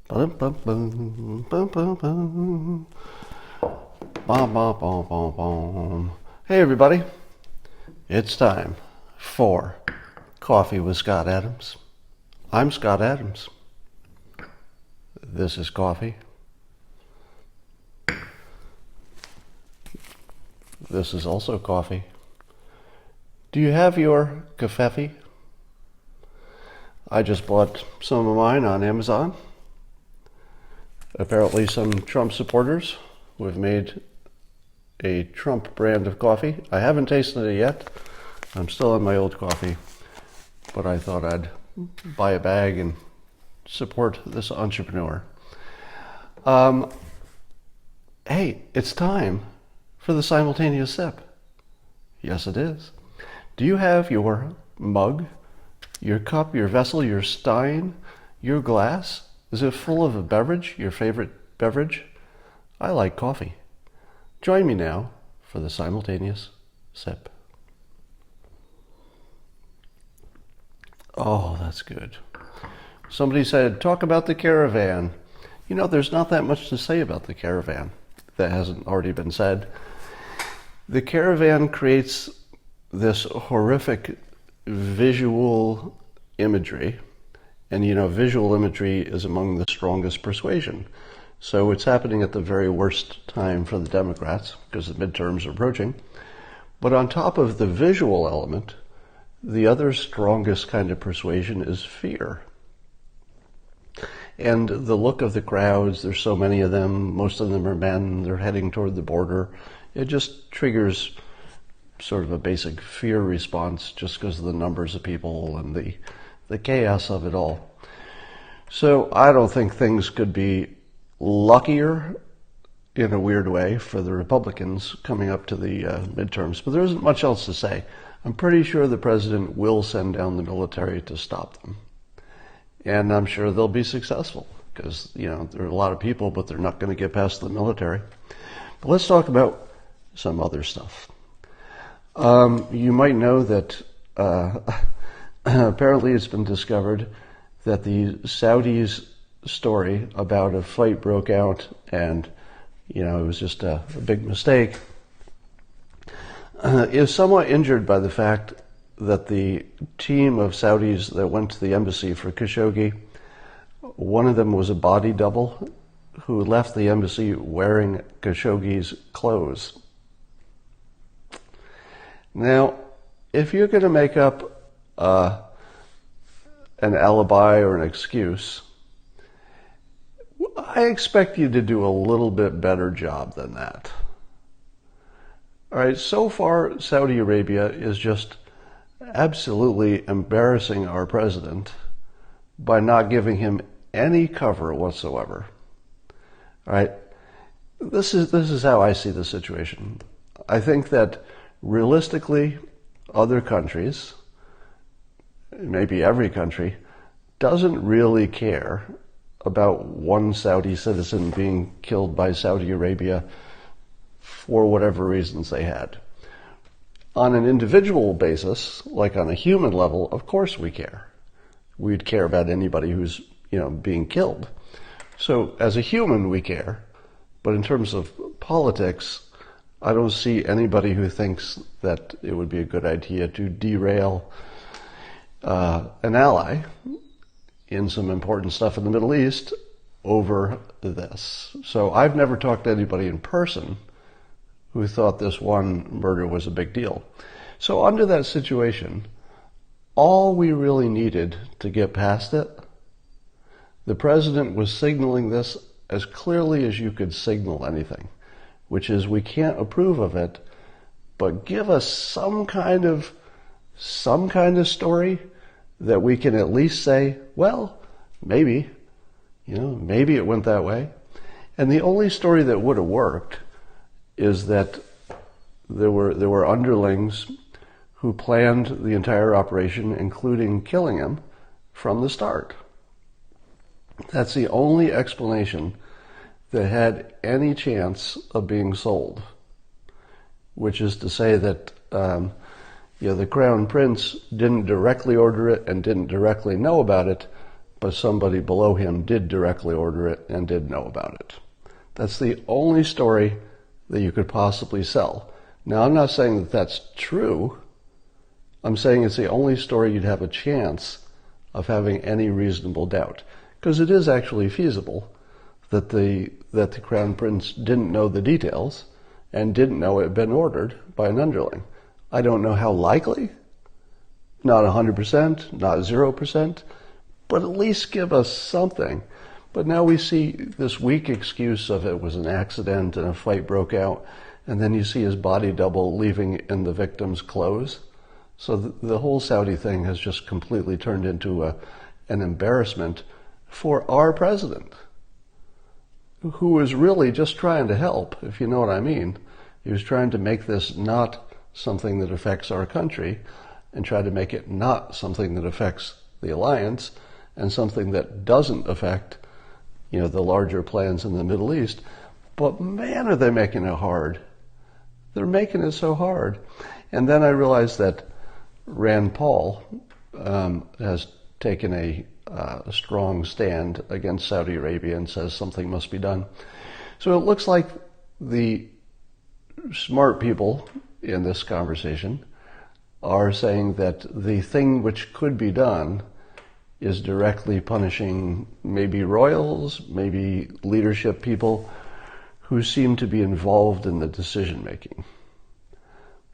Bum, bum, bum, bum, bum, bum. Bum, bum, bum, bum, bum. Hey everybody, it's time for Coffee with Scott Adams. I'm Scott Adams. This is coffee. This is also coffee. Do you have your cafefe? I just bought some of mine on Amazon. Apparently some Trump supporters who have made a Trump brand of coffee. I haven't tasted it yet. I'm still on my old coffee, but I thought I'd buy a bag and support this entrepreneur. Hey, it's time for the simultaneous sip. Yes, it is. Do you have your mug, your cup, your vessel, your stein, your glass? Is it full of a beverage, your favorite beverage? I like coffee. Join me now for the simultaneous sip. Oh, that's good. Somebody said, talk about the Caravan. You know, there's not that much to say about the Caravan that hasn't already been said. The Caravan creates this horrific visual imagery. And, you know, visual imagery is among the strongest persuasion. So it's happening at the very worst time for the Democrats because the midterms are approaching. But on top of the visual element, the other strongest kind of persuasion is fear. And the look of the crowds, there's so many of them, most of them are men, they're heading toward the border. It just triggers sort of a basic fear response just because of the numbers of people and the chaos of it all. So I don't think things could be luckier in a weird way for the Republicans coming up to the midterms. But there isn't much else to say. I'm pretty sure the president will send down the military to stop them. And I'm sure they'll be successful because, you know, there are a lot of people, but they're not going to get past the military. But let's talk about some other stuff. You might know that apparently it's been discovered that the Saudis' story about a fight broke out and, you know, it was just a big mistake, is somewhat injured by the fact that the team of Saudis that went to the embassy for Khashoggi, one of them was a body double who left the embassy wearing Khashoggi's clothes. Now, if you're going to make up an alibi or an excuse, I expect you to do a little bit better job than that. All right, so far, Saudi Arabia is just absolutely embarrassing our president by not giving him any cover whatsoever. All right, this is how I see the situation. I think that realistically, other countries, maybe every country, doesn't really care about one Saudi citizen being killed by Saudi Arabia for whatever reasons they had. On an individual basis, like on a human level, of course we care. We'd care about anybody who's, you know, being killed. So as a human, we care. But in terms of politics, I don't see anybody who thinks that it would be a good idea to derail an ally in some important stuff in the Middle East over this. So I've never talked to anybody in person who thought this one murder was a big deal. So under that situation, all we really needed to get past it, the president was signaling this as clearly as you could signal anything, which is we can't approve of it, but give us some kind of story that we can at least say, well, maybe, you know, maybe it went that way. And the only story that would have worked is that there were underlings who planned the entire operation, including killing him from the start. That's the only explanation that had any chance of being sold, which is to say that the Crown Prince didn't directly order it and didn't directly know about it, but somebody below him did directly order it and did know about it. That's the only story that you could possibly sell. Now, I'm not saying that that's true. I'm saying it's the only story you'd have a chance of having any reasonable doubt, because it is actually feasible that the Crown Prince didn't know the details and didn't know it had been ordered by an underling. I don't know how likely, not 100%, not 0%, but at least give us something. But now we see this weak excuse of it was an accident and a fight broke out, and then you see his body double leaving in the victim's clothes. So the whole Saudi thing has just completely turned into an embarrassment for our president, who was really just trying to help, if you know what I mean. He was trying to make this not something that affects our country and try to make it not something that affects the alliance and something that doesn't affect, the larger plans in the Middle East. But man, are they making it hard. They're making it so hard. And then I realized that Rand Paul has taken a strong stand against Saudi Arabia and says something must be done. So it looks like the smart people in this conversation are saying that the thing which could be done is directly punishing maybe royals, maybe leadership people who seem to be involved in the decision making.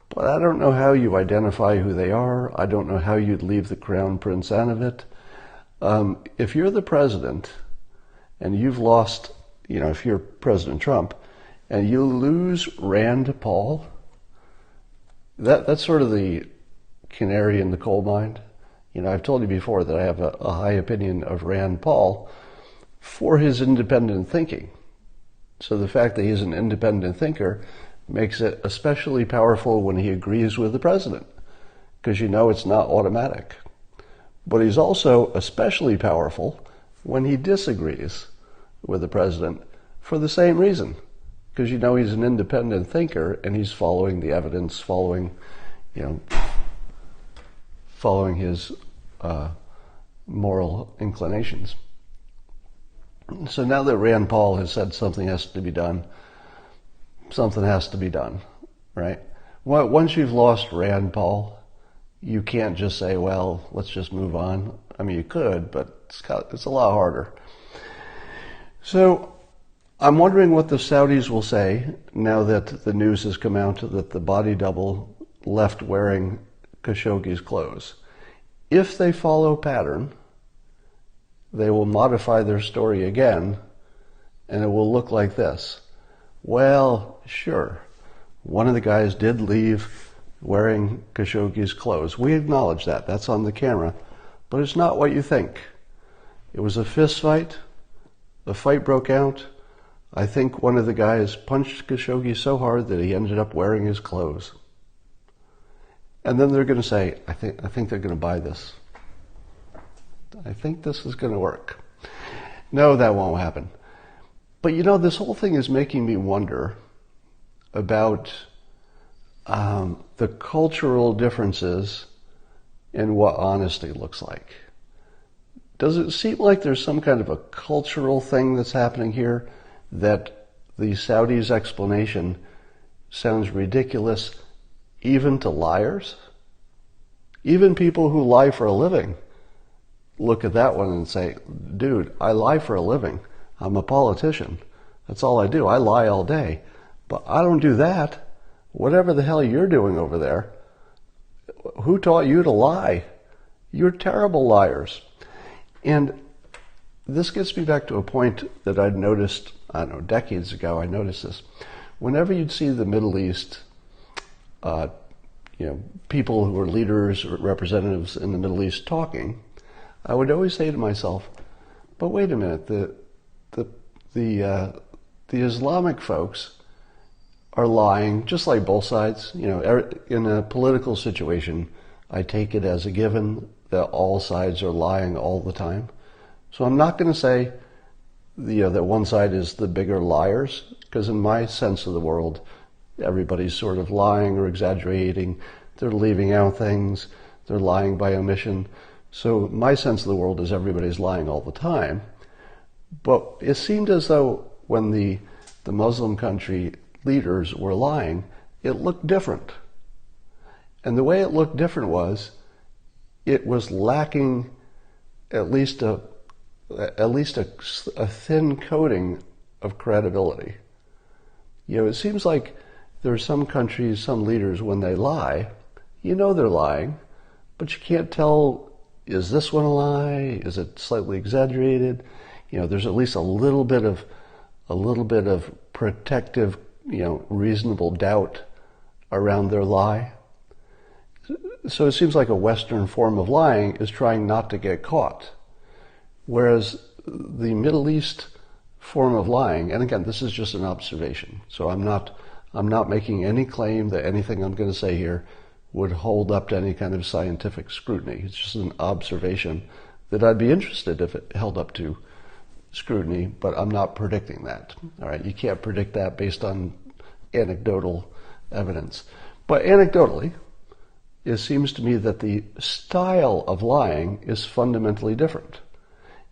But I don't know how you identify who they are. I don't know how you'd leave the Crown Prince out of it. If you're the president and you've lost, if you're President Trump and you lose Rand Paul, that's sort of the canary in the coal mine. I've told you before that I have a high opinion of Rand Paul for his independent thinking. So the fact that he's an independent thinker makes it especially powerful when he agrees with the president, because it's not automatic. But he's also especially powerful when he disagrees with the president for the same reason, because he's an independent thinker and he's following the evidence, following his moral inclinations. So now that Rand Paul has said something has to be done, something has to be done, right? Once you've lost Rand Paul, you can't just say, well, let's just move on. I mean, you could, but it's a lot harder. So I'm wondering what the Saudis will say now that the news has come out that the body double left wearing Khashoggi's clothes. If they follow pattern, they will modify their story again, and it will look like this. Well, sure, one of the guys did leave wearing Khashoggi's clothes. We acknowledge that. That's on the camera. But it's not what you think. It was a fist fight. The fight broke out. I think one of the guys punched Khashoggi so hard that he ended up wearing his clothes. And then they're going to say, I think they're going to buy this. I think this is going to work. No, that won't happen. But this whole thing is making me wonder about the cultural differences in what honesty looks like. Does it seem like there's some kind of a cultural thing that's happening here, that the Saudis' explanation sounds ridiculous even to liars? Even people who lie for a living look at that one and say, dude, I lie for a living. I'm a politician. That's all I do. I lie all day. But I don't do that. Whatever the hell you're doing over there, who taught you to lie? You're terrible liars. And this gets me back to a point that I'd noticed, decades ago. I noticed this. Whenever you'd see the Middle East, people who are leaders or representatives in the Middle East talking, I would always say to myself, but wait a minute, the Islamic folks are lying, just like both sides. In a political situation, I take it as a given that all sides are lying all the time. So I'm not going to say that one side is the bigger liars, because in my sense of the world, everybody's sort of lying or exaggerating. They're leaving out things. They're lying by omission. So my sense of the world is everybody's lying all the time. But it seemed as though when the Muslim country leaders were lying, it looked different. And the way it looked different was, it was lacking at least a thin coating of credibility. It seems like there are some countries, some leaders, when they lie, you know they're lying, but you can't tell, is this one a lie? Is it slightly exaggerated? There's at least a little bit of protective, reasonable doubt around their lie. So it seems like a Western form of lying is trying not to get caught. Whereas the Middle East form of lying, and again, this is just an observation, so I'm not making any claim that anything I'm going to say here would hold up to any kind of scientific scrutiny. It's just an observation that I'd be interested if it held up to scrutiny, but I'm not predicting that. All right, you can't predict that based on anecdotal evidence. But anecdotally, it seems to me that the style of lying is fundamentally different.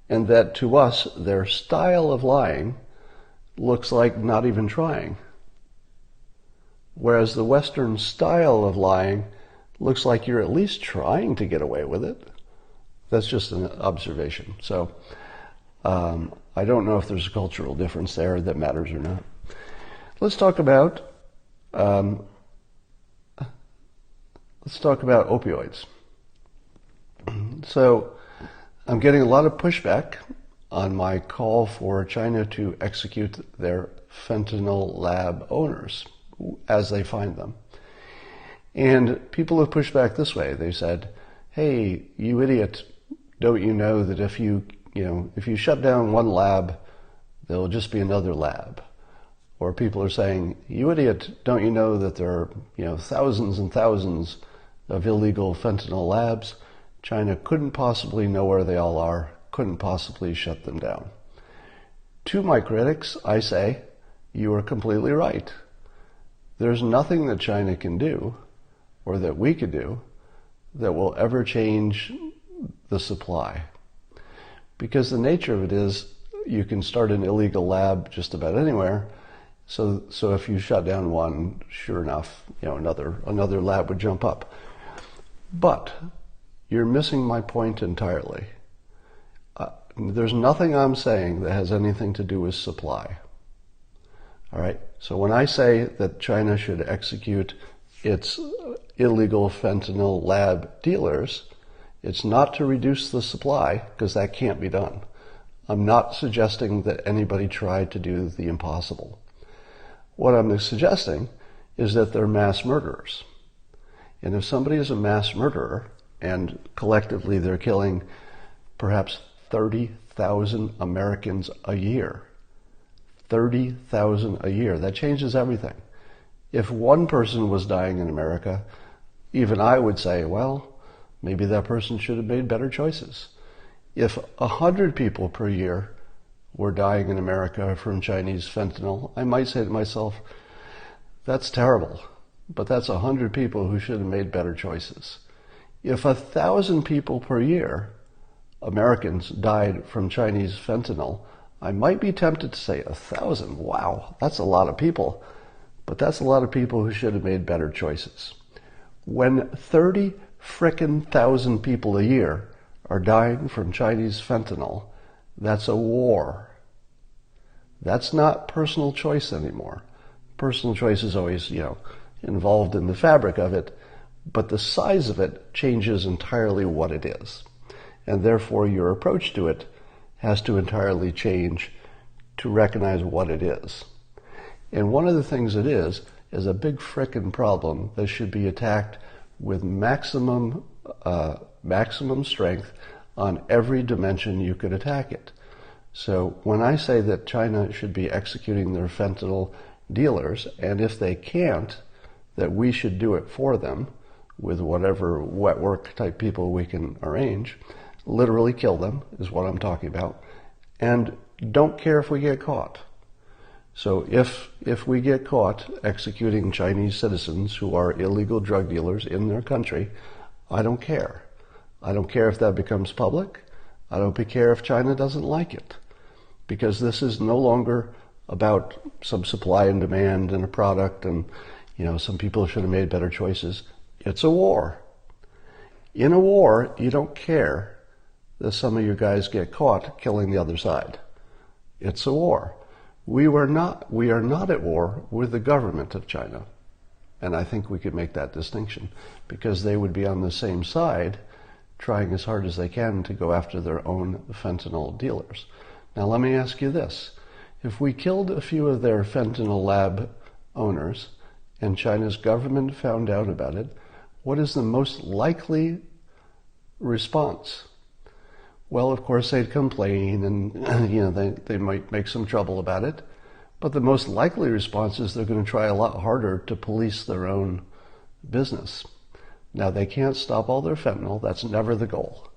And that to us, their style of lying looks like not even trying. Whereas the Western style of lying looks like you're at least trying to get away with it. That's just an observation. So I don't know if there's a cultural difference there that matters or not. Let's talk about opioids. So I'm getting a lot of pushback on my call for China to execute their fentanyl lab owners as they find them. And people have pushed back this way. They said, hey, you idiot, don't you know that if you shut down one lab, there'll just be another lab? Or people are saying, you idiot, don't you know that there are, thousands and thousands of illegal fentanyl labs? China couldn't possibly know where they all are, couldn't possibly shut them down. To my critics, I say, you are completely right. There's nothing that China can do, or that we could do, that will ever change the supply. Because the nature of it is, you can start an illegal lab just about anywhere. So if you shut down one, sure enough, another lab would jump up. But you're missing my point entirely. There's nothing I'm saying that has anything to do with supply. All right. So when I say that China should execute its illegal fentanyl lab dealers, it's not to reduce the supply, because that can't be done. I'm not suggesting that anybody tried to do the impossible. What I'm suggesting is that they're mass murderers. And if somebody is a mass murderer, and collectively they're killing perhaps 30,000 Americans a year, 30,000 a year, that changes everything. If one person was dying in America, even I would say, well, maybe that person should have made better choices. If 100 people per year were dying in America from Chinese fentanyl, I might say to myself, that's terrible, but that's 100 people who should have made better choices. If 1,000 people per year, Americans, died from Chinese fentanyl, I might be tempted to say 1,000. Wow, that's a lot of people. But that's a lot of people who should have made better choices. When 30 frickin' thousand people a year are dying from Chinese fentanyl, that's a war. That's not personal choice anymore. Personal choice is always, involved in the fabric of it, but the size of it changes entirely what it is. And therefore your approach to it has to entirely change to recognize what it is. And one of the things it is a big frickin' problem that should be attacked with maximum strength on every dimension you could attack it. So when I say that China should be executing their fentanyl dealers, and if they can't, that we should do it for them with whatever wet work type people we can arrange, literally kill them is what I'm talking about, and don't care if we get caught. So if we get caught executing Chinese citizens who are illegal drug dealers in their country, I don't care. I don't care if that becomes public. I don't care if China doesn't like it, because this is no longer about some supply and demand in a product and, some people should have made better choices. It's a war. In a war, you don't care that some of you guys get caught killing the other side. It's a war. We are not at war with the government of China. And I think we could make that distinction, because they would be on the same side trying as hard as they can to go after their own fentanyl dealers. Now let me ask you this. If we killed a few of their fentanyl lab owners and China's government found out about it, what is the most likely response? Well, of course, they'd complain and they might make some trouble about it. But the most likely response is they're going to try a lot harder to police their own business. Now, they can't stop all their fentanyl. That's never the goal,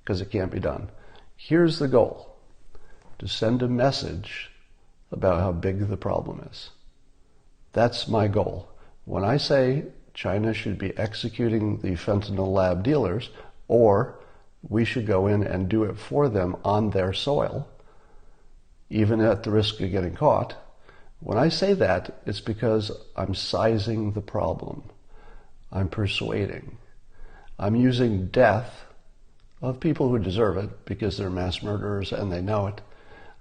because it can't be done. Here's the goal: to send a message about how big the problem is. That's my goal. When I say China should be executing the fentanyl lab dealers, or we should go in and do it for them on their soil, even at the risk of getting caught, when I say that, it's because I'm sizing the problem. I'm persuading. I'm using death of people who deserve it because they're mass murderers and they know it.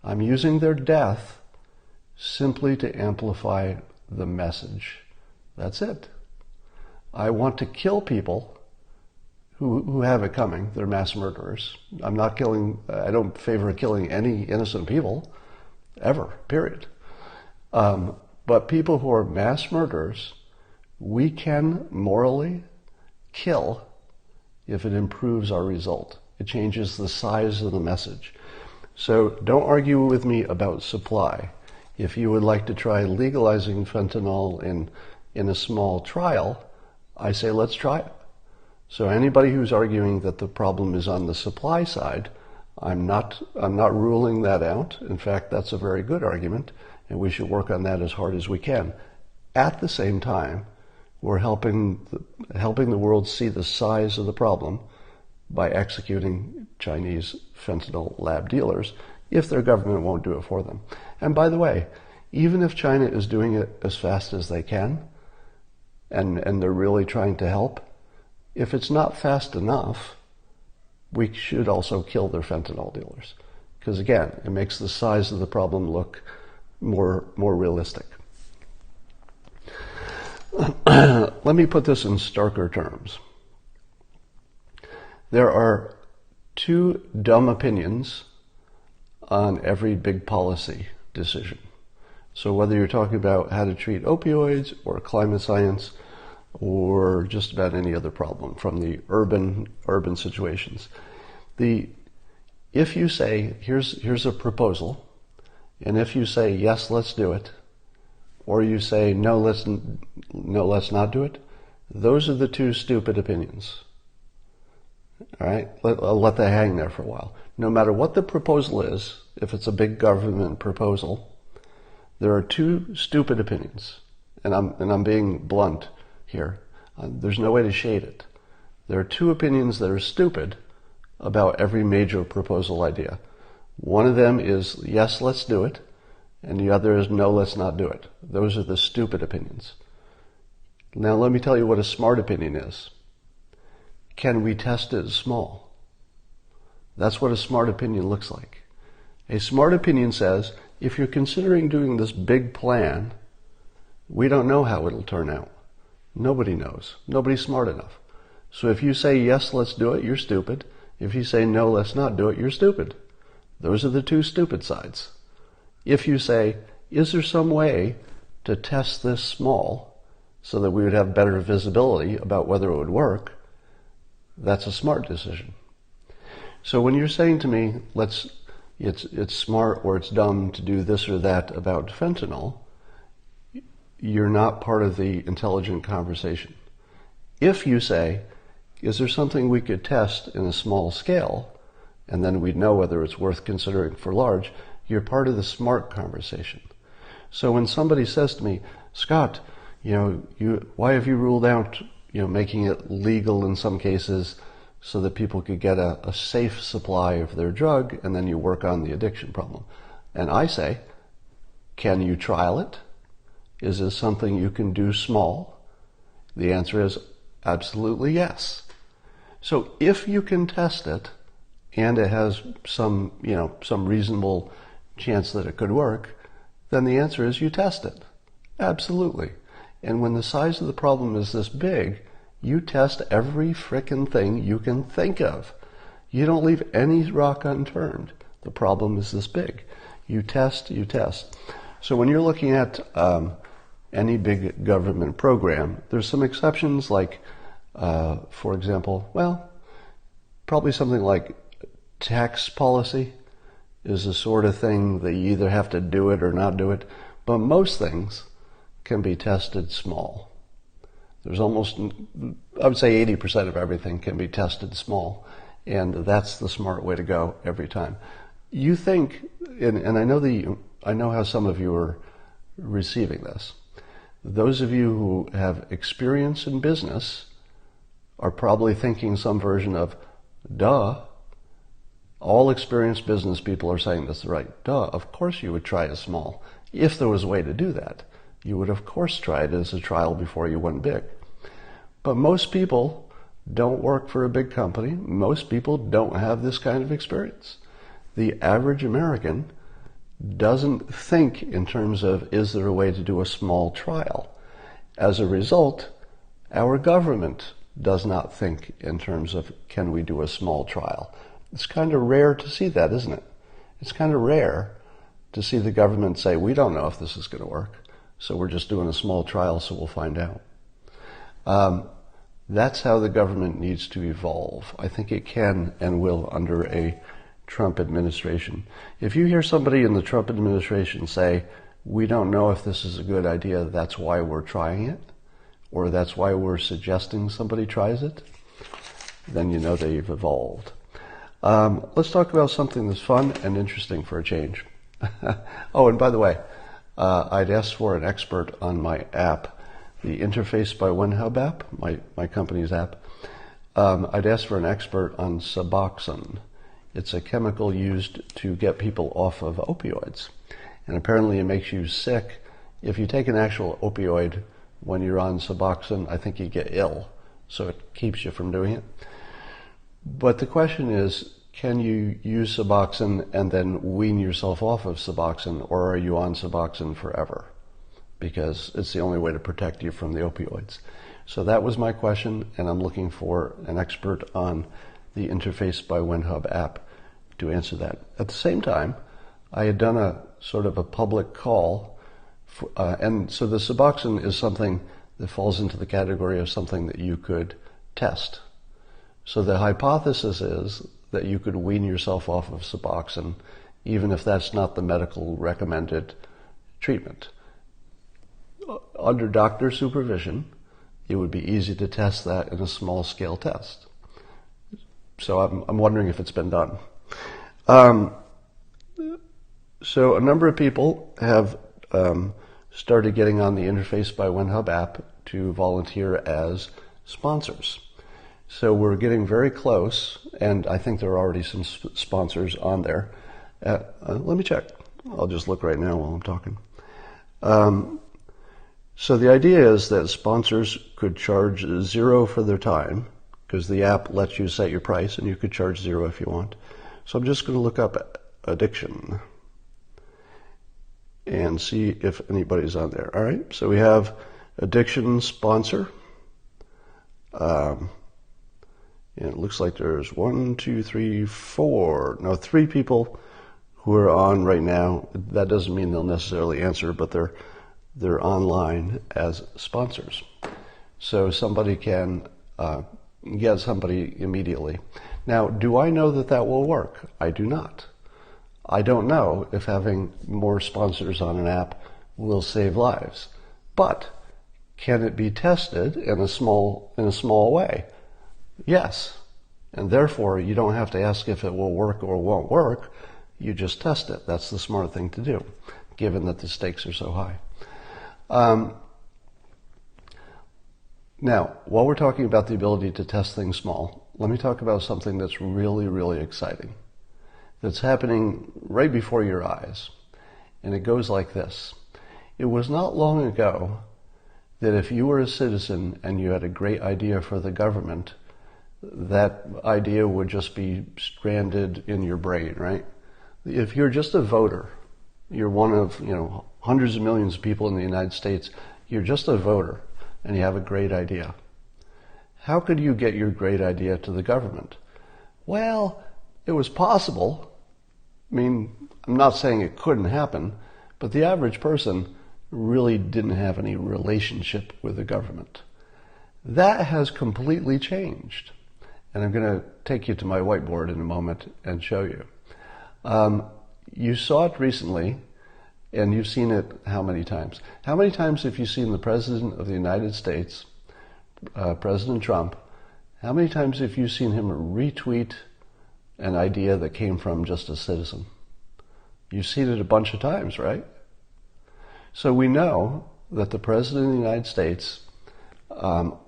I'm using their death simply to amplify the message. That's it. I want to kill people who have it coming. They're mass murderers. I don't favor killing any innocent people, ever, period. But people who are mass murderers, we can morally kill if it improves our result. It changes the size of the message. So don't argue with me about supply. If you would like to try legalizing fentanyl in a small trial, I say let's try it. So anybody who's arguing that the problem is on the supply side, I'm not ruling that out. In fact, that's a very good argument, and we should work on that as hard as we can. At the same time, we're helping the world see the size of the problem by executing Chinese fentanyl lab dealers if their government won't do it for them. And by the way, even if China is doing it as fast as they can, and they're really trying to help, if it's not fast enough, we should also kill their fentanyl dealers. Because again, it makes the size of the problem look more realistic. Let me put this in starker terms. There are two dumb opinions on every big policy decision. So whether you're talking about how to treat opioids or climate science or just about any other problem from the urban situations, if you say here's a proposal, and if you say yes, let's do it, or you say no, let's not do it, those are the two stupid opinions. All right, I'll let that hang there for a while. No matter what the proposal is, if it's a big government proposal, there are two stupid opinions, and I'm being blunt here. There's no way to shade it. There are two opinions that are stupid about every major proposal idea. One of them is yes, let's do it, and the other is no, let's not do it. Those are the stupid opinions. Now let me tell you what a smart opinion is. Can we test it small? That's what a smart opinion looks like. A smart opinion says, if you're considering doing this big plan, we don't know how it'll turn out. Nobody knows. Nobody's smart enough. So if you say yes, let's do it, you're stupid. If you say no, let's not do it, you're stupid. Those are the two stupid sides. If you say, is there some way to test this small so that we would have better visibility about whether it would work, that's a smart decision. So when you're saying to me, it's smart or it's dumb to do this or that about fentanyl, you're not part of the intelligent conversation. If you say, is there something we could test in a small scale, and then we'd know whether it's worth considering for large, you're part of the smart conversation. So when somebody says to me, Scott, why have you ruled out, making it legal in some cases so that people could get a safe supply of their drug, and then you work on the addiction problem. And I say, can you trial it? Is this something you can do small? The answer is absolutely yes. So if you can test it, and it has some reasonable chance that it could work, then the answer is you test it. Absolutely. And when the size of the problem is this big, you test every frickin' thing you can think of. You don't leave any rock unturned. The problem is this big. You test, you test. So when you're looking at any big government program, there's some exceptions like, for example, probably something like tax policy is the sort of thing that you either have to do it or not do it. But most things can be tested small. There's almost, I would say 80% of everything can be tested small. And that's the smart way to go every time. You think, and I know how some of you are receiving this. Those of you who have experience in business are probably thinking some version of, duh. All experienced business people are saying this, right? Duh, of course you would try it small. If there was a way to do that, you would of course try it as a trial before you went big. But most people don't work for a big company. Most people don't have this kind of experience. The average American doesn't think in terms of, is there a way to do a small trial? As a result, our government does not think in terms of, can we do a small trial? It's kind of rare to see that, isn't it? It's kind of rare to see the government say, we don't know if this is going to work, so we're just doing a small trial, so we'll find out. That's how the government needs to evolve. I think it can and will under a Trump administration. If you hear somebody in the Trump administration say, we don't know if this is a good idea, that's why we're trying it, or that's why we're suggesting somebody tries it, then you know they've evolved. Let's talk about something that's fun and interesting for a change. Oh, and by the way, I'd asked for an expert on my app, the Interface by OneHub app, my company's app. I'd asked for an expert on Suboxone. It's a chemical used to get people off of opioids. And apparently it makes you sick. If you take an actual opioid when you're on Suboxone, I think you get ill. So it keeps you from doing it. But the question is, can you use Suboxone and then wean yourself off of Suboxone, or are you on Suboxone forever? Because it's the only way to protect you from the opioids. So that was my question, and I'm looking for an expert on the Interface by OneHub app to answer that. At the same time, I had done a sort of a public call, and so the Suboxone is something that falls into the category of something that you could test. So the hypothesis is that you could wean yourself off of Suboxone, even if that's not the medical recommended treatment. Under doctor supervision, it would be easy to test that in a small scale test. So I'm wondering if it's been done. So a number of people have started getting on the Interface by OneHub app to volunteer as sponsors. So we're getting very close, and I think there are already some sponsors on there. Let me check. I'll just look right now while I'm talking. So the idea is that sponsors could charge $0 for their time, because the app lets you set your price, and you could charge $0 if you want. So I'm just going to look up addiction and see if anybody's on there. All right, so we have addiction sponsor. And it looks like there's 3 people who are on right now. That doesn't mean they'll necessarily answer, but they're online as sponsors. So somebody can get somebody immediately. Now, do I know that will work? I do not. I don't know if having more sponsors on an app will save lives. But can it be tested in a small way? Yes. And therefore, you don't have to ask if it will work or won't work. You just test it. That's the smart thing to do, given that the stakes are so high. Now, while we're talking about the ability to test things small, let me talk about something that's really, really exciting, that's happening right before your eyes. And it goes like this. It was not long ago that if you were a citizen and you had a great idea for the government, that idea would just be stranded in your brain, right? If you're just a voter, you're one of, hundreds of millions of people in the United States, you're just a voter and you have a great idea. How could you get your great idea to the government? Well, it was possible. I mean, I'm not saying it couldn't happen, but the average person really didn't have any relationship with the government. That has completely changed. And I'm going to take you to my whiteboard in a moment and show you. You saw it recently, and you've seen it how many times? How many times have you seen the President of the United States, President Trump, how many times have you seen him retweet an idea that came from just a citizen? You've seen it a bunch of times, right? So we know that the President of the United States, on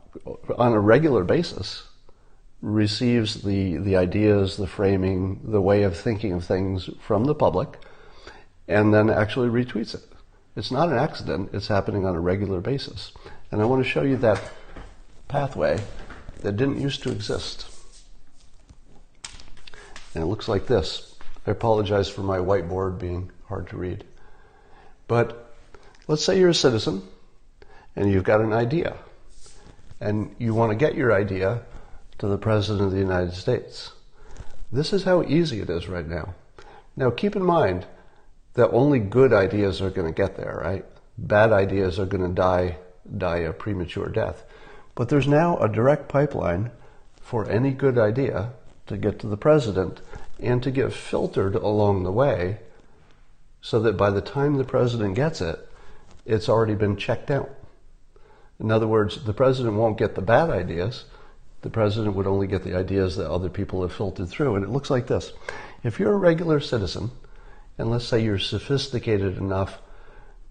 a regular basis, receives the ideas, the framing, the way of thinking of things from the public, and then actually retweets it. It's not an accident, it's happening on a regular basis. And I want to show you that pathway that didn't used to exist. And it looks like this. I apologize for my whiteboard being hard to read. But let's say you're a citizen and you've got an idea and you want to get your idea to the President of the United States. This is how easy it is right now. Now keep in mind that only good ideas are going to get there, right? Bad ideas are going to die a premature death. But there's now a direct pipeline for any good idea to get to the President and to get filtered along the way so that by the time the President gets it, it's already been checked out. In other words, the President won't get the bad ideas. The President would only get the ideas that other people have filtered through. And it looks like this. If you're a regular citizen, and let's say you're sophisticated enough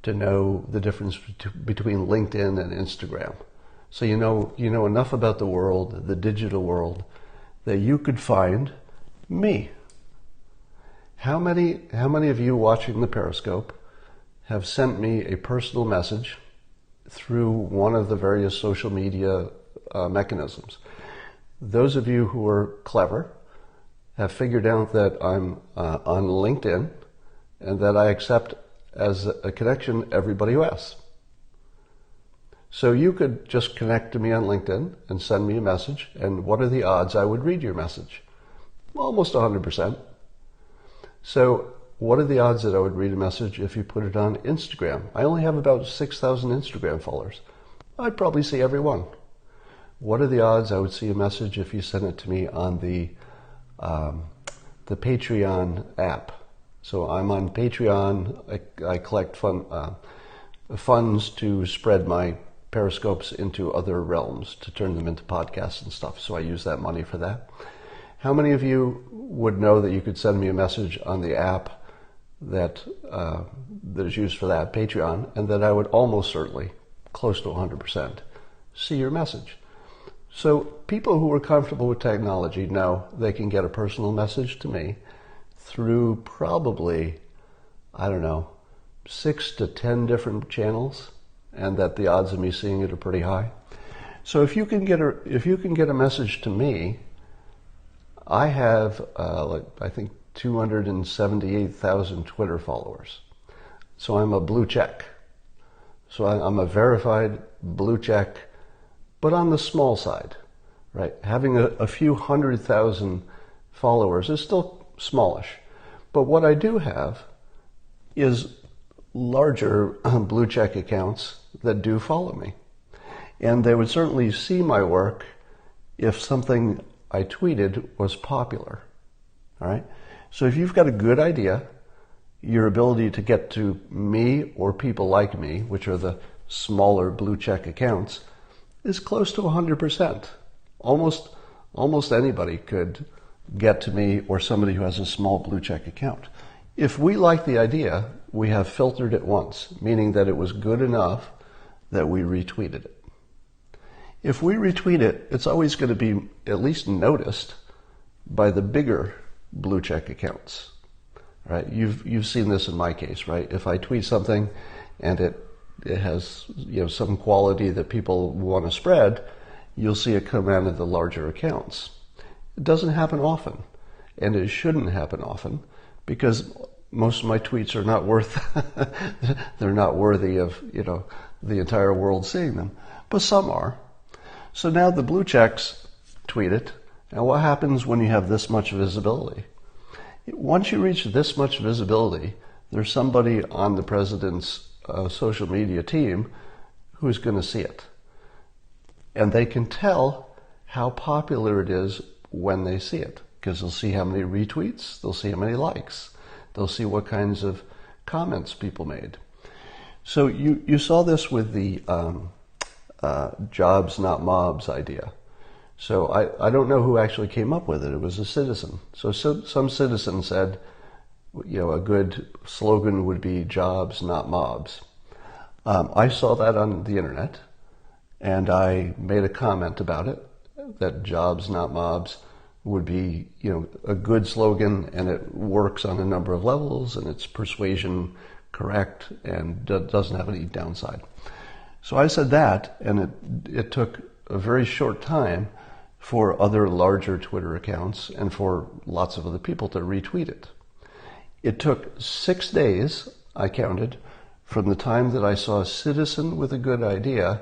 to know the difference between LinkedIn and Instagram, so you know enough about the world, the digital world, that you could find me. How many of you watching the Periscope have sent me a personal message through one of the various social media mechanisms? Those of you who are clever have figured out that I'm on LinkedIn and that I accept as a connection everybody who asks. So you could just connect to me on LinkedIn and send me a message, and what are the odds I would read your message? Almost 100%. So what are the odds that I would read a message if you put it on Instagram? I only have about 6,000 Instagram followers. I'd probably see every one. What are the odds I would see a message if you sent it to me on the Patreon app? So I'm on Patreon. I collect funds to spread my Periscopes into other realms, to turn them into podcasts and stuff. So I use that money for that. How many of you would know that you could send me a message on the app that is used for that, Patreon, and that I would almost certainly, close to 100%, see your message? So people who are comfortable with technology know they can get a personal message to me through probably, 6 to 10 different channels, and that the odds of me seeing it are pretty high. So if you can get a message to me, I have I think 278,000 Twitter followers. So I'm a blue check. So I'm a verified blue check, but on the small side, right? Having a few 100,000 followers is still smallish. But what I do have is larger blue check accounts that do follow me. And they would certainly see my work if something I tweeted was popular. All right? So if you've got a good idea, your ability to get to me or people like me, which are the smaller blue check accounts, is close to 100%. Almost anybody could get to me or somebody who has a small blue check account. If we like the idea, we have filtered it once, meaning that it was good enough that we retweeted it. If we retweet it, it's always going to be at least noticed by the bigger blue check accounts, right? You've seen this in my case, right? If I tweet something and it has, you know, some quality that people want to spread, you'll see it come out of the larger accounts. It doesn't happen often, and it shouldn't happen often, because most of my tweets are not they're not worthy of, you know, the entire world seeing them, but some are. So now the blue checks tweet it. Now what happens when you have this much visibility? Once you reach this much visibility, there's somebody on the president's social media team who's going to see it. And they can tell how popular it is when they see it, because they'll see how many retweets, they'll see how many likes, they'll see what kinds of comments people made. So you saw this with the jobs not mobs idea. So I don't know who actually came up with it. It was a citizen. So some citizen said, you know, a good slogan would be jobs not mobs. I saw that on the internet, and I made a comment about it, that jobs not mobs would be, you know, a good slogan, and it works on a number of levels, and it's persuasion correct and doesn't have any downside. So I said that, and it took a very short time for other larger Twitter accounts and for lots of other people to retweet it. It took 6 days, I counted, from the time that I saw a citizen with a good idea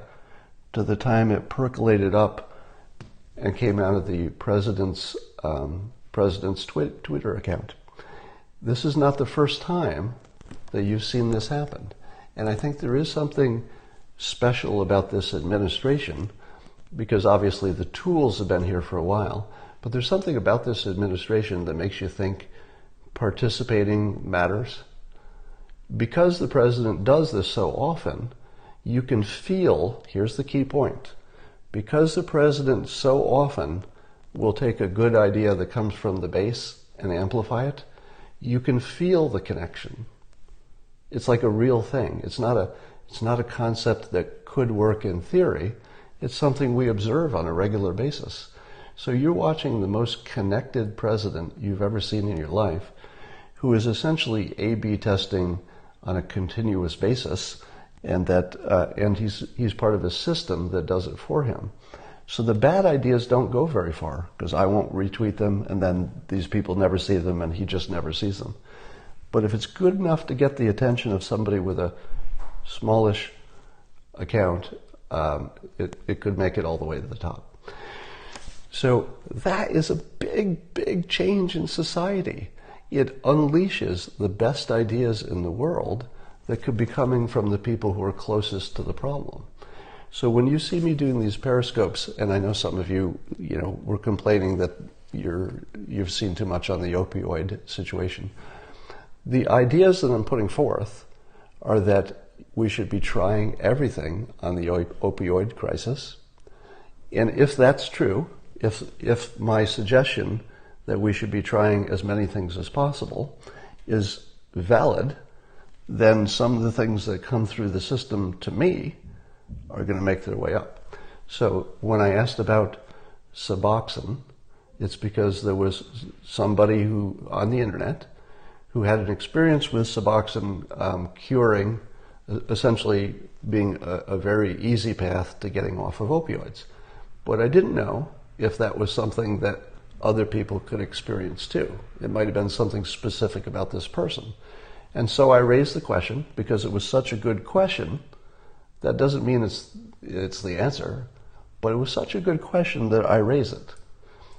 to the time it percolated up and came out of the president's Twitter account. This is not the first time that you've seen this happen. And I think there is something special about this administration, because obviously the tools have been here for a while, but there's something about this administration that makes you think participating matters. Because the president does this so often, you can feel, here's the key point, because the president so often will take a good idea that comes from the base and amplify it, you can feel the connection. It's like a real thing. It's not a concept that could work in theory. It's something we observe on a regular basis. So you're watching the most connected president you've ever seen in your life, who is essentially A/B testing on a continuous basis, and he's part of a system that does it for him. So the bad ideas don't go very far, because I won't retweet them, and then these people never see them, and he just never sees them. But if it's good enough to get the attention of somebody with a smallish account, it could make it all the way to the top. So that is a big, big change in society. It unleashes the best ideas in the world that could be coming from the people who are closest to the problem. So when you see me doing these periscopes, and I know some of you, were complaining that you've seen too much on the opioid situation. The ideas that I'm putting forth are that we should be trying everything on the opioid crisis. And if that's true, if my suggestion that we should be trying as many things as possible is valid, then some of the things that come through the system to me are going to make their way up. So when I asked about Suboxone, it's because there was somebody who on the internet who had an experience with Suboxone curing, essentially being a very easy path to getting off of opioids. But I didn't know if that was something that other people could experience too. It might have been something specific about this person. And so I raised the question because it was such a good question. That doesn't mean it's the answer, but it was such a good question that I raise it.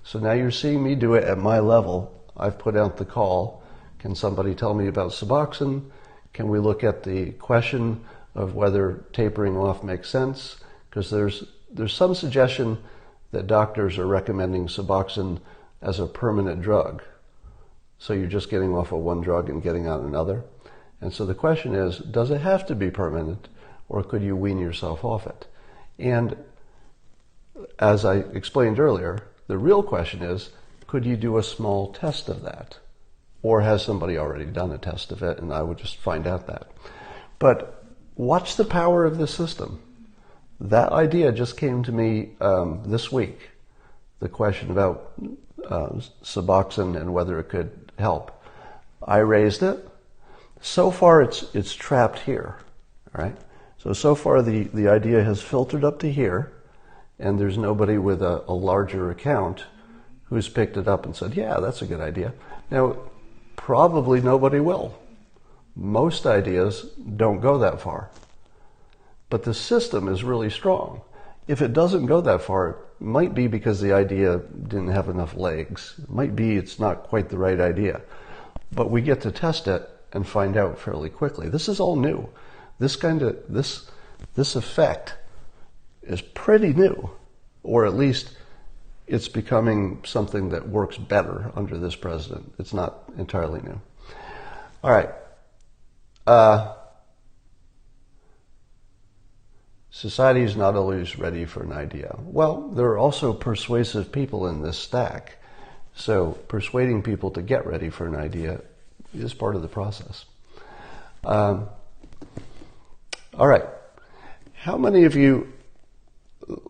So now you're seeing me do it at my level. I've put out the call. Can somebody tell me about Suboxone? Can we look at the question of whether tapering off makes sense? Because there's some suggestion that doctors are recommending Suboxone as a permanent drug. So you're just getting off of one drug and getting on another. And so the question is, does it have to be permanent, or could you wean yourself off it? And as I explained earlier, the real question is, could you do a small test of that? Or has somebody already done a test of it, and I would just find out that. But watch the power of the system. That idea just came to me this week, the question about Suboxone and whether it could help. I raised it. So far it's trapped here, all right? So far the idea has filtered up to here, and there's nobody with a larger account who's picked it up and said, yeah, that's a good idea. Now, probably nobody will. Most ideas don't go that far. But the system is really strong. If it doesn't go that far, it might be because the idea didn't have enough legs. It might be it's not quite the right idea. But we get to test it and find out fairly quickly. This is all new. This effect is pretty new, or at least it's becoming something that works better under this president. It's not entirely new. All right. Society is not always ready for an idea. Well, there are also persuasive people in this stack. So persuading people to get ready for an idea is part of the process. All right. How many of you,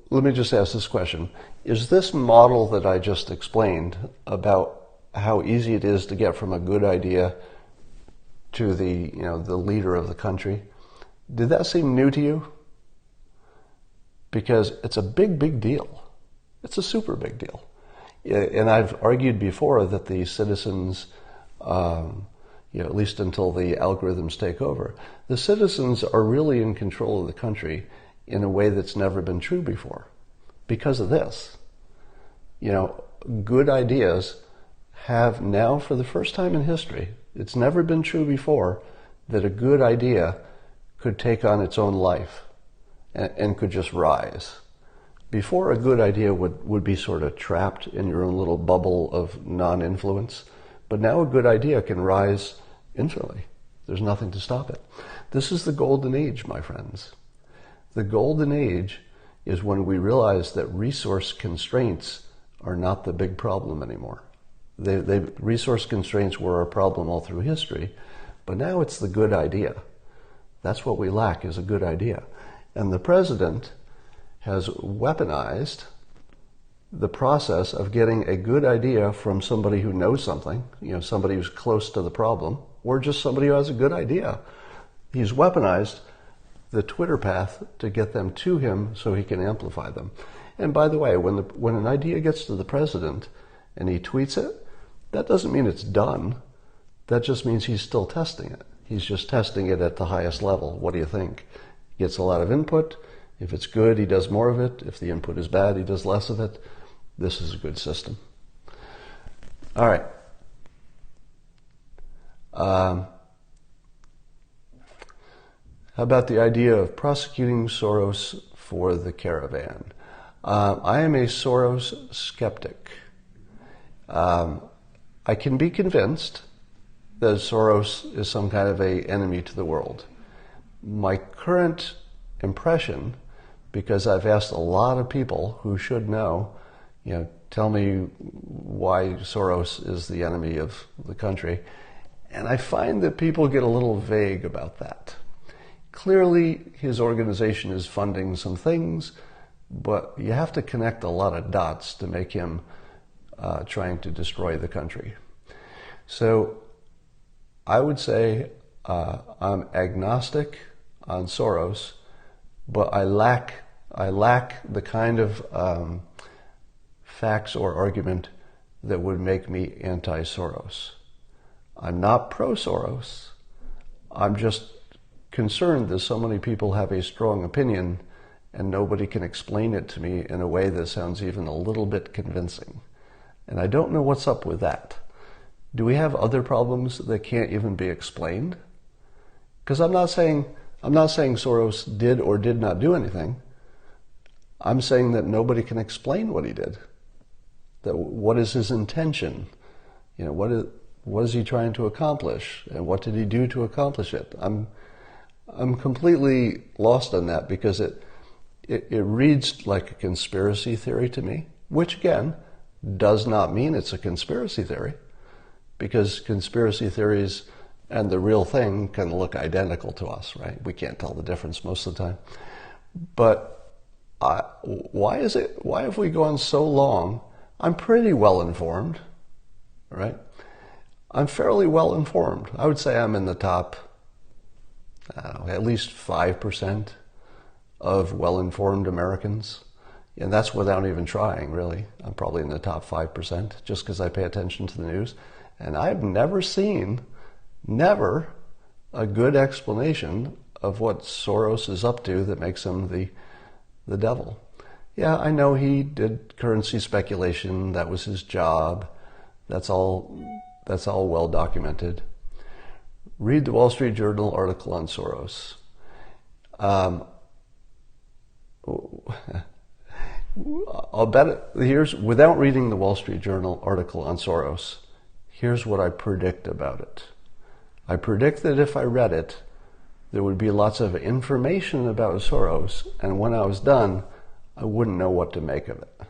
let me just ask this question. Is this model that I just explained about how easy it is to get from a good idea to the leader of the country, did that seem new to you? Because it's a big deal. It's a super big deal. And I've argued before that the citizens, at least until the algorithms take over, the citizens are really in control of the country in a way that's never been true before because of this. Good ideas have now, for the first time in history, it's never been true before that a good idea could take on its own life and could just rise. Before, a good idea would be sort of trapped in your own little bubble of non-influence, but now a good idea can rise infinitely. There's nothing to stop it. This is the golden age, my friends. The golden age is when we realize that resource constraints are not the big problem anymore. Resource constraints were a problem all through history, but now it's the good idea. That's what we lack, is a good idea. And the president has weaponized the process of getting a good idea from somebody who knows something, somebody who's close to the problem, or just somebody who has a good idea. He's weaponized the Twitter path to get them to him so he can amplify them. And by the way, when an idea gets to the president and he tweets it, that doesn't mean it's done. That just means he's still testing it. He's just testing it at the highest level. What do you think? He gets a lot of input. If it's good, he does more of it. If the input is bad, he does less of it. This is a good system. All right. How about the idea of prosecuting Soros for the Caravan? I am a Soros skeptic. I can be convinced that Soros is some kind of an enemy to the world. My current impression, because I've asked a lot of people who should know, tell me why Soros is the enemy of the country, and I find that people get a little vague about that. Clearly, his organization is funding some things, but you have to connect a lot of dots to make him trying to destroy the country. So I would say I'm agnostic on Soros, but I lack the kind of facts or argument that would make me anti-Soros. I'm not pro-Soros. I'm just concerned that so many people have a strong opinion and nobody can explain it to me in a way that sounds even a little bit convincing. And I don't know what's up with that. Do we have other problems that can't even be explained? Because I'm not saying Soros did or did not do anything. I'm saying that nobody can explain what he did. That what is his intention? What is he trying to accomplish? And what did he do to accomplish it? I'm completely lost on that because it reads like a conspiracy theory to me, which again does not mean it's a conspiracy theory, because conspiracy theories and the real thing can look identical to us, right? We can't tell the difference most of the time. But Why have we gone so long? I'm pretty well informed, right? I'm fairly well informed. I would say I'm in the top, I don't know, at least 5% of well-informed Americans. And that's without even trying, really. I'm probably in the top 5% just because I pay attention to the news. And I've never seen, a good explanation of what Soros is up to that makes him the devil. Yeah, I know he did currency speculation. That was his job. That's all well documented. Read the Wall Street Journal article on Soros. I'll bet without reading the Wall Street Journal article on Soros, here's what I predict about it. I predict that if I read it, there would be lots of information about Soros, and when I was done, I wouldn't know what to make of it.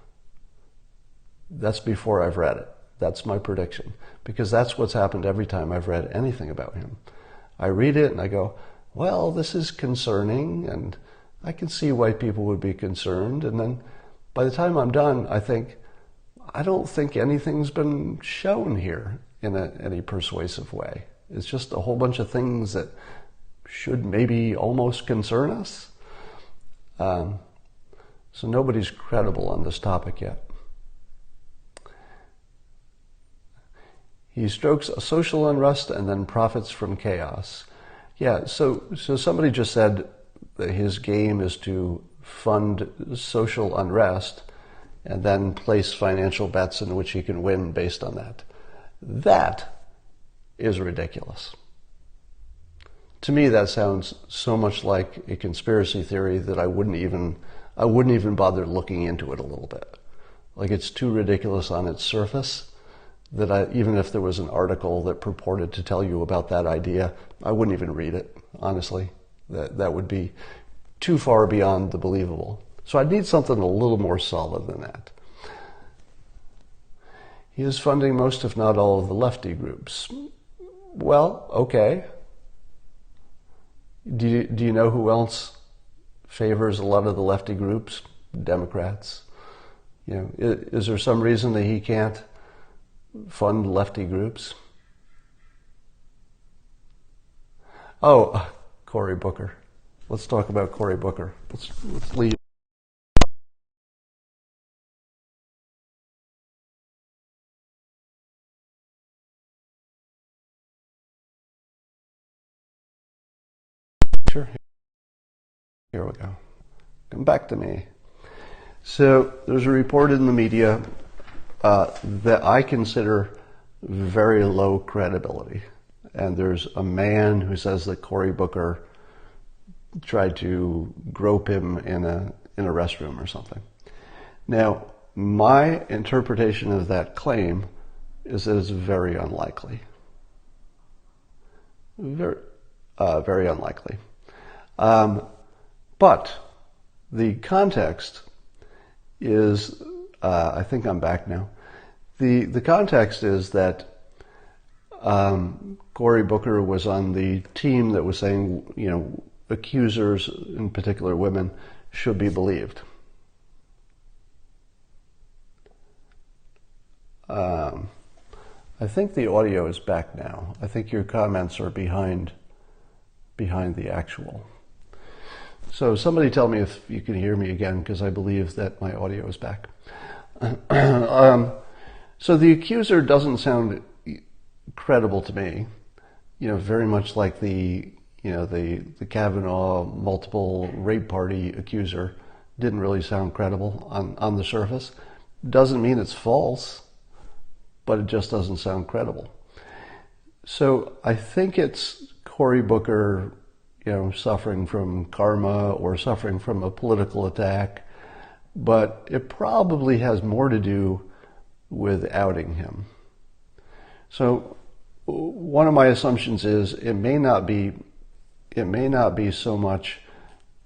That's before I've read it. That's my prediction, because that's what's happened every time I've read anything about him. I read it and I go, well, this is concerning, and I can see why people would be concerned, and then by the time I'm done, I don't think anything's been shown here in any persuasive way. It's just a whole bunch of things that should maybe almost concern us. So nobody's credible on this topic yet. He strokes a social unrest and then profits from chaos. Yeah, so somebody just said that his game is to fund social unrest and then place financial bets in which he can win based on that. That is ridiculous. To me, that sounds so much like a conspiracy theory that I wouldn't even bother looking into it a little bit. Like, it's too ridiculous on its surface that even if there was an article that purported to tell you about that idea, I wouldn't even read it, honestly. That would be too far beyond the believable. So I'd need something a little more solid than that. He is funding most, if not all, of the lefty groups. Well, okay. Do you know who else favors a lot of the lefty groups? Democrats. Is there some reason that he can't fund lefty groups? Oh, Cory Booker. Let's talk about Cory Booker. Let's leave. Sure. Here we go. Come back to me. So there's a report in the media that I consider very low credibility. And there's a man who says that Cory Booker tried to grope him in a restroom or something. Now, my interpretation of that claim is that it's very unlikely. Very unlikely. But the context is, I think I'm back now. The context is that Cory Booker was on the team that was saying, accusers, in particular women, should be believed. I think the audio is back now. I think your comments are behind the actual. So somebody tell me if you can hear me again, because I believe that my audio is back. So the accuser doesn't sound credible to me. Very much like the Kavanaugh multiple rape party accuser didn't really sound credible on the surface. Doesn't mean it's false, but it just doesn't sound credible. So I think it's Cory Booker, suffering from karma or suffering from a political attack, but it probably has more to do with outing him. So one of my assumptions is it may not be so much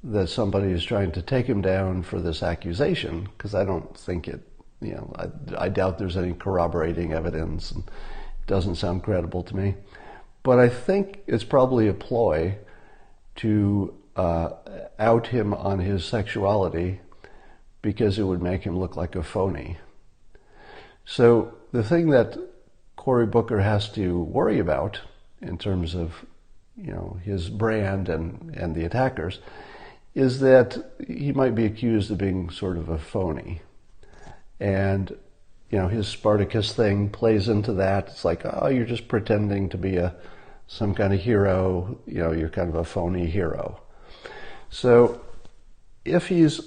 that somebody is trying to take him down for this accusation, because I don't think it, I doubt there's any corroborating evidence, and it doesn't sound credible to me. But I think it's probably a ploy to out him on his sexuality because it would make him look like a phony. So the thing that Cory Booker has to worry about in terms of, his brand and the attackers is that he might be accused of being sort of a phony. And, his Spartacus thing plays into that. It's like, oh, you're just pretending to be some kind of hero. You're kind of a phony hero. So if he's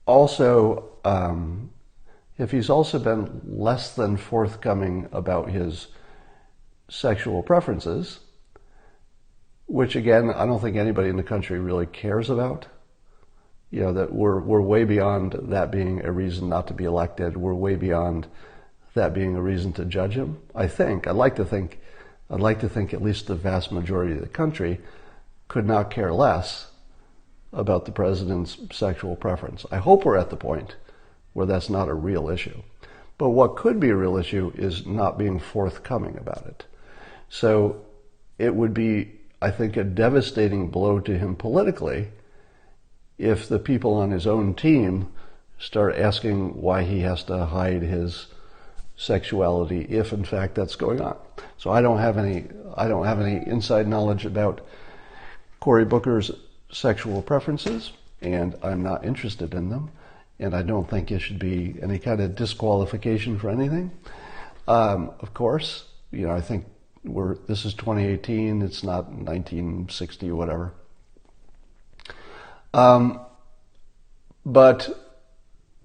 also been less than forthcoming about his sexual preferences, which again, I don't think anybody in the country really cares about, that we're way beyond that being a reason not to be elected. We're way beyond that being a reason to judge him. I'd like to think at least the vast majority of the country could not care less about the president's sexual preference. I hope we're at the point where that's not a real issue. But what could be a real issue is not being forthcoming about it. So it would be, I think, a devastating blow to him politically if the people on his own team start asking why he has to hide his sexuality, if in fact that's going on. So I don't have any inside knowledge about Cory Booker's sexual preferences, and I'm not interested in them, and I don't think it should be any kind of disqualification for anything. Of course, I think this is 2018, it's not 1960 or whatever. But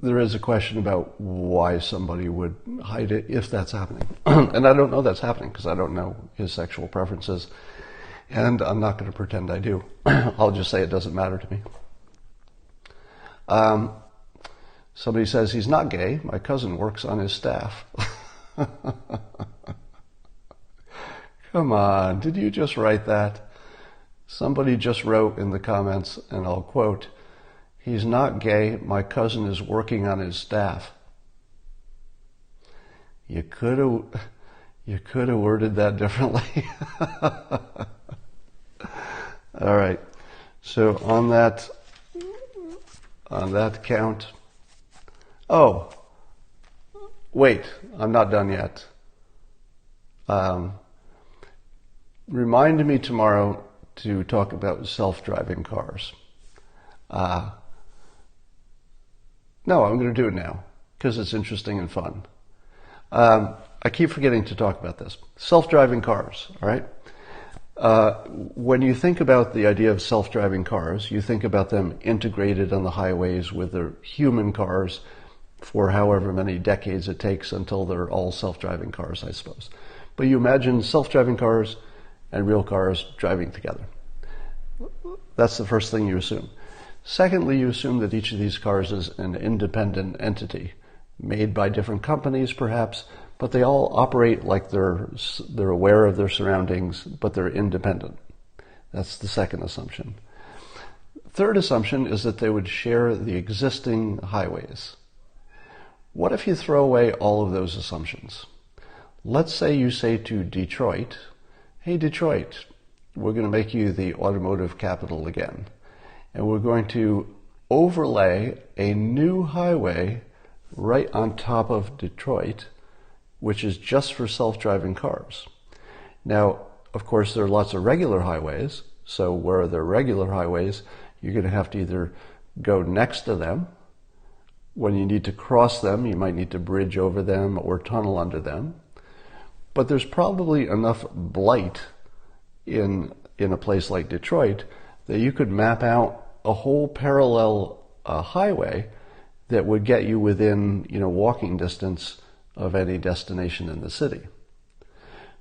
there is a question about why somebody would hide it if that's happening. And I don't know that's happening because I don't know his sexual preferences. And I'm not going to pretend I do. I'll just say it doesn't matter to me. Somebody says he's not gay. My cousin works on his staff. Come on, did you just write that? Somebody just wrote in the comments, and I'll quote, "He's not gay. My cousin is working on his staff." You could have worded that differently. All right. So on that count. Oh, wait, I'm not done yet. Remind me tomorrow to talk about self-driving cars. No, I'm going to do it now because it's interesting and fun. I keep forgetting to talk about this. Self-driving cars, all right? When you think about the idea of self-driving cars, you think about them integrated on the highways with their human cars for however many decades it takes until they're all self-driving cars, I suppose. But you imagine self-driving cars and real cars driving together. That's the first thing you assume. Secondly, you assume that each of these cars is an independent entity, made by different companies perhaps, but they all operate like they're aware of their surroundings, but they're independent. That's the second assumption. Third assumption is that they would share the existing highways. What if you throw away all of those assumptions? Let's say you say to Detroit, "Hey Detroit, we're going to make you the automotive capital again. And we're going to overlay a new highway right on top of Detroit, which is just for self-driving cars." Now, of course, there are lots of regular highways. So where there are regular highways, you're going to have to either go next to them. When you need to cross them, you might need to bridge over them or tunnel under them. But there's probably enough blight in a place like Detroit that you could map out a whole parallel highway that would get you within, walking distance of any destination in the city.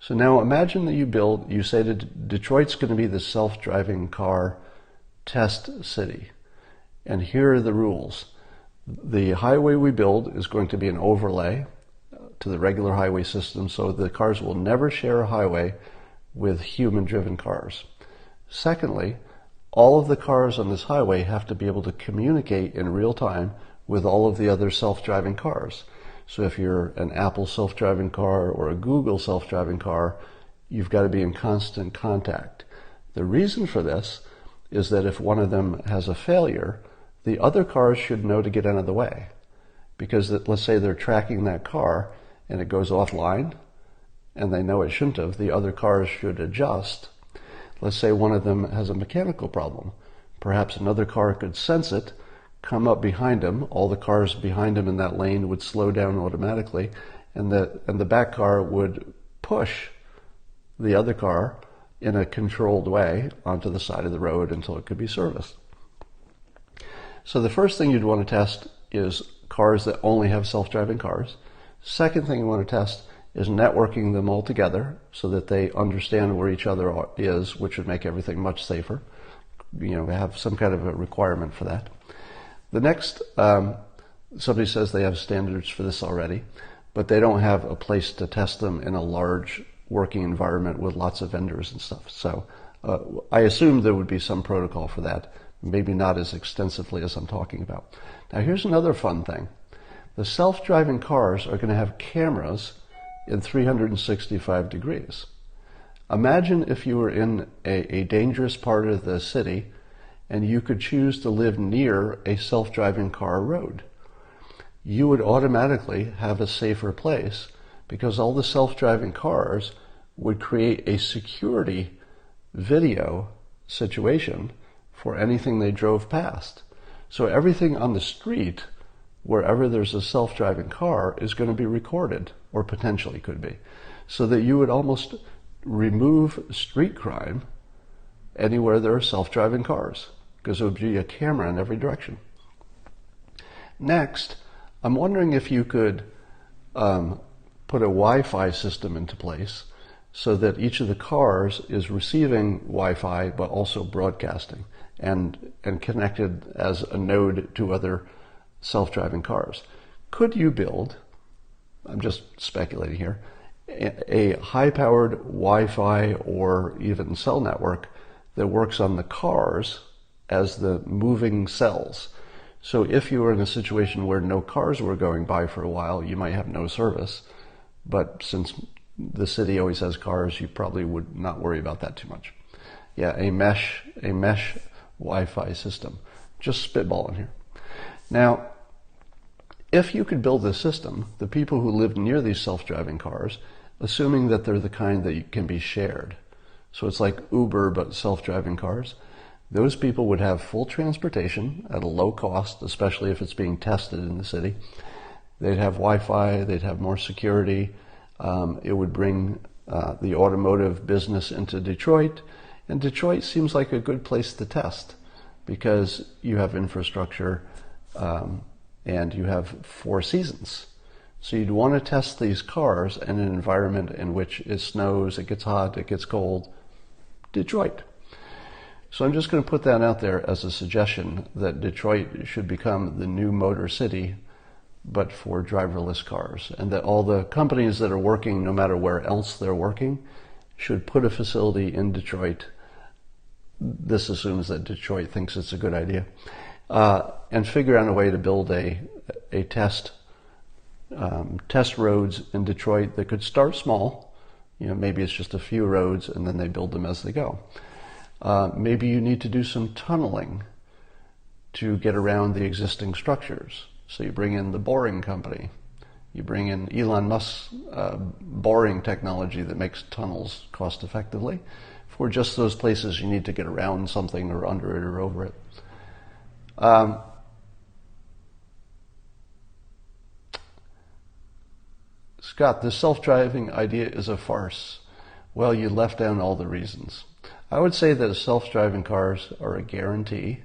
So now imagine that you say that Detroit's going to be the self-driving car test city. And here are the rules. The highway we build is going to be an overlay to the regular highway system, so the cars will never share a highway with human-driven cars. Secondly, all of the cars on this highway have to be able to communicate in real time with all of the other self-driving cars. So if you're an Apple self-driving car or a Google self-driving car, you've got to be in constant contact. The reason for this is that if one of them has a failure, the other cars should know to get out of the way. Because let's say they're tracking that car and it goes offline and they know it shouldn't have, the other cars should adjust. Let's say one of them has a mechanical problem. Perhaps another car could sense it, come up behind him, all the cars behind him in that lane would slow down automatically, and the back car would push the other car in a controlled way onto the side of the road until it could be serviced. So the first thing you'd want to test is cars that only have self-driving cars. Second thing you want to test is networking them all together so that they understand where each other is, which would make everything much safer. Have some kind of a requirement for that. The next, somebody says they have standards for this already, but they don't have a place to test them in a large working environment with lots of vendors and stuff. So I assume there would be some protocol for that, maybe not as extensively as I'm talking about. Now here's another fun thing. The self-driving cars are going to have cameras in 365 degrees. Imagine if you were in a dangerous part of the city and you could choose to live near a self-driving car road. You would automatically have a safer place because all the self-driving cars would create a security video situation for anything they drove past. So everything on the street, wherever there's a self-driving car, is going to be recorded, or potentially could be, so that you would almost remove street crime anywhere there are self-driving cars, because there would be a camera in every direction. Next, I'm wondering if you could put a Wi-Fi system into place so that each of the cars is receiving Wi-Fi but also broadcasting and connected as a node to other self-driving cars. Could you build, I'm just speculating here, a high-powered Wi-Fi or even cell network that works on the cars as the moving cells? So if you were in a situation where no cars were going by for a while, you might have no service. But since the city always has cars, you probably would not worry about that too much. Yeah, a mesh Wi-Fi system. Just spitballing here. Now, if you could build this system, the people who live near these self-driving cars, assuming that they're the kind that can be shared, so it's like Uber but self-driving cars, those people would have full transportation at a low cost, especially if it's being tested in the city. They'd have Wi-Fi, they'd have more security. It would bring the automotive business into Detroit. And Detroit seems like a good place to test because you have infrastructure and you have 4 seasons. So you'd want to test these cars in an environment in which it snows, it gets hot, it gets cold. Detroit. So I'm just going to put that out there as a suggestion that Detroit should become the new motor city, but for driverless cars, and that all the companies that are working, no matter where else they're working, should put a facility in Detroit. This assumes that Detroit thinks it's a good idea, and figure out a way to build a test roads in Detroit that could start small. Maybe it's just a few roads, and then they build them as they go. Maybe you need to do some tunneling to get around the existing structures. So you bring in the boring company. You bring in Elon Musk's boring technology that makes tunnels cost effectively for just those places you need to get around something or under it or over it. Scott, this self-driving idea is a farce. Well, you left down all the reasons. I would say that self-driving cars are a guarantee.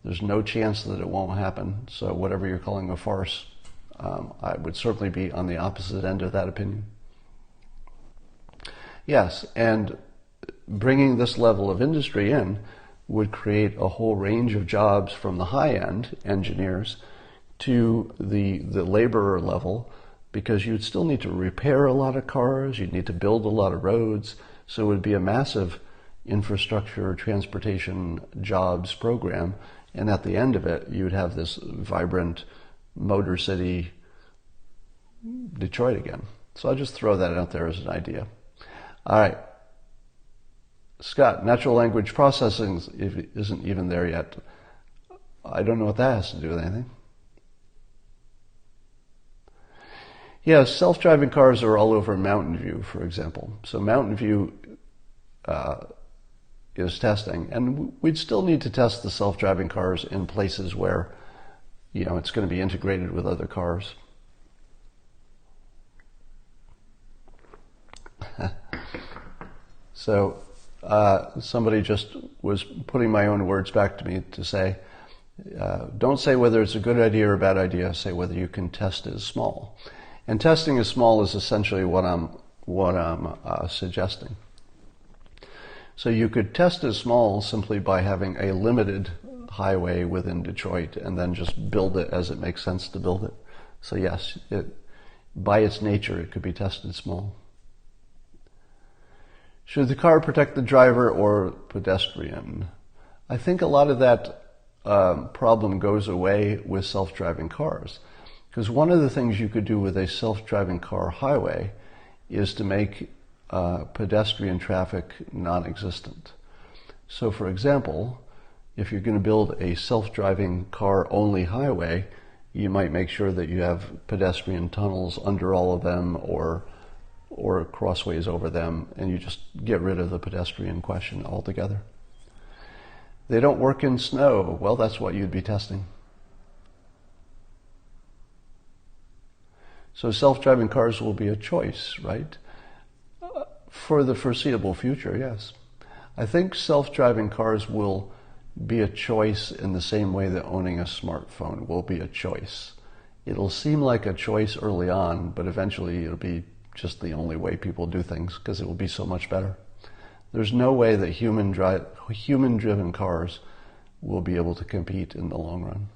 There's no chance that it won't happen. So whatever you're calling a farce, I would certainly be on the opposite end of that opinion. Yes, and bringing this level of industry in would create a whole range of jobs from the high-end engineers to the laborer level, because you'd still need to repair a lot of cars, you'd need to build a lot of roads, so it would be a massive infrastructure, transportation, jobs program, and at the end of it, you'd have this vibrant motor city Detroit again. So I'll just throw that out there as an idea. All right. Scott, natural language processing isn't even there yet. I don't know what that has to do with anything. Yeah, self-driving cars are all over Mountain View, for example. So Mountain View is testing, and we'd still need to test the self-driving cars in places where, it's going to be integrated with other cars. So somebody just was putting my own words back to me to say, don't say whether it's a good idea or a bad idea, say whether you can test as small. And testing as small is essentially what I'm suggesting. So you could test as small simply by having a limited highway within Detroit and then just build it as it makes sense to build it. So yes, by its nature, it could be tested small. Should the car protect the driver or pedestrian? I think a lot of that problem goes away with self-driving cars. Because one of the things you could do with a self-driving car highway is to make pedestrian traffic non-existent. So for example, if you're going to build a self-driving car only highway, you might make sure that you have pedestrian tunnels under all of them or crossways over them, and you just get rid of the pedestrian question altogether. They don't work in snow. Well, that's what you'd be testing. So self-driving cars will be a choice, right? For the foreseeable future, yes. I think self-driving cars will be a choice in the same way that owning a smartphone will be a choice. It'll seem like a choice early on, but eventually it'll be just the only way people do things because it will be so much better. There's no way that human-driven cars will be able to compete in the long run.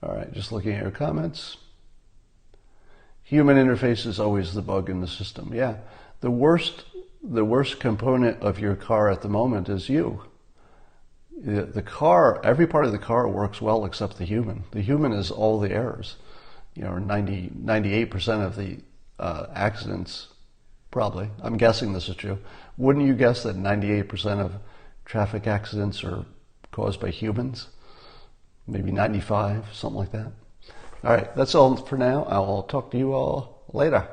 All right, just looking at your comments. Human interface is always the bug in the system. Yeah, the worst component of your car at the moment is you. The car, every part of the car works well except the human. The human is all the errors. 98% of the accidents, probably. I'm guessing this is true. Wouldn't you guess that 98% of traffic accidents are caused by humans? Maybe 95, something like that. All right, that's all for now. I'll talk to you all later.